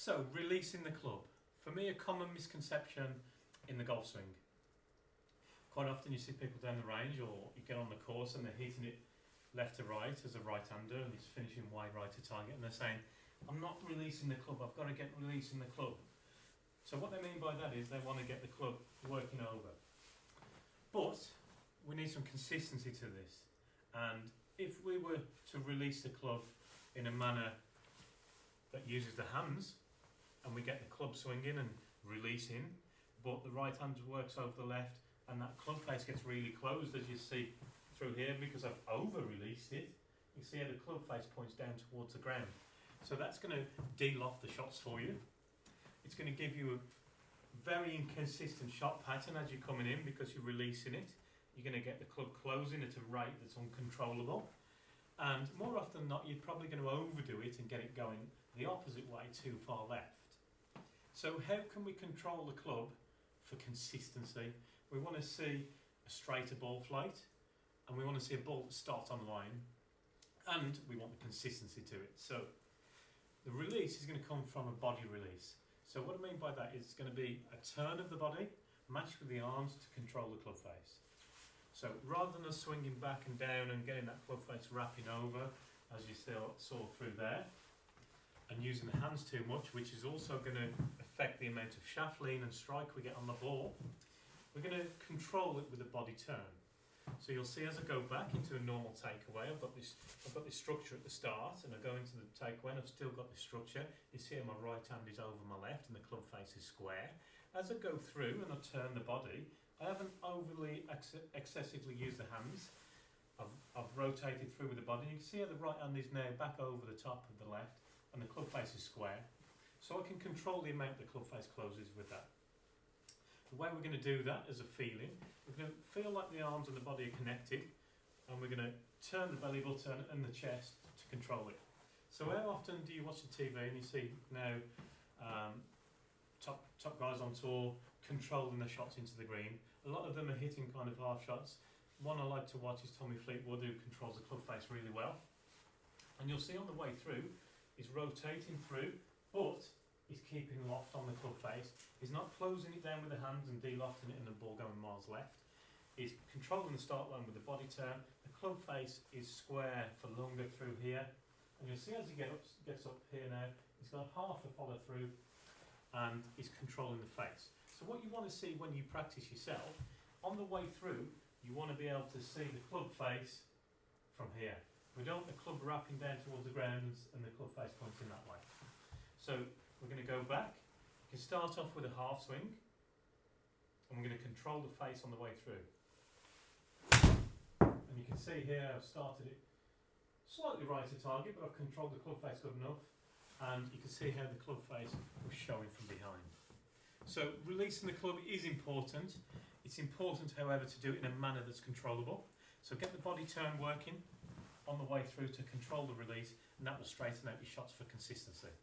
So, releasing the club. For me, a common misconception in the golf swing. Quite often you see people down the range or you get on the course and they're hitting it left to right as a right-hander and he's finishing way right to target and they're saying, I'm not releasing the club, I've got to get releasing the club. So what they mean by that is they want to get the club working over. But we need some consistency to this. And if we were to release the club in a manner that uses the hands, and we get the club swinging and releasing, but the right hand works over the left, and that club face gets really closed, as you see through here, because I've over-released it. You see how the club face points down towards the ground. So that's going to deal off the shots for you. It's going to give you a very inconsistent shot pattern as you're coming in because you're releasing it. You're going to get the club closing at a rate that's uncontrollable. And more often than not, you're probably going to overdo it and get it going the opposite way, too far left. So how can we control the club for consistency? We want to see a straighter ball flight, and we want to see a ball that starts on line, and we want the consistency to it. So the release is going to come from a body release. So what I mean by that is it's going to be a turn of the body matched with the arms to control the club face. So rather than us swinging back and down and getting that club face wrapping over, as you saw through there, and using the hands too much, which is also going to affect the amount of shaft lean and strike we get on the ball, we're going to control it with a body turn. So you'll see as I go back into a normal takeaway, I've got this structure at the start, and I go into the takeaway and I've still got this structure. You see how my right hand is over my left and the club face is square. As I go through and I turn the body, I haven't overly excessively used the hands. I've rotated through with the body. You can see how the right hand is now back over the top of the left and the club face is square. So I can control the amount the club face closes with that. The way we're going to do that is a feeling. We're going to feel like the arms and the body are connected, and we're going to turn the belly button and the chest to control it. So how often do you watch the TV and you see now top guys on tour controlling the shots into the green? A lot of them are hitting kind of half shots. One I like to watch is Tommy Fleetwood, who controls the club face really well. And you'll see on the way through, he's rotating through, but he's keeping locked on the club face. He's not closing it down with the hands and de-lofting it and the ball going miles left. He's controlling the start line with the body turn. The club face is square for longer through here. And you'll see as he gets up here now, he's got half a follow through and he's controlling the face. So what you want to see when you practice yourself, on the way through, you want to be able to see the club face from here. We don't want the club wrapping down towards the ground and the club face pointing that way. So we're going to go back. You can start off with a half swing, and we're going to control the face on the way through. And you can see here I've started it slightly right to target, but I've controlled the club face good enough, and you can see how the club face was showing from behind. So releasing the club is important. It's important, however, to do it in a manner that's controllable. So get the body turn working on the way through to control the release, and that will straighten out your shots for consistency.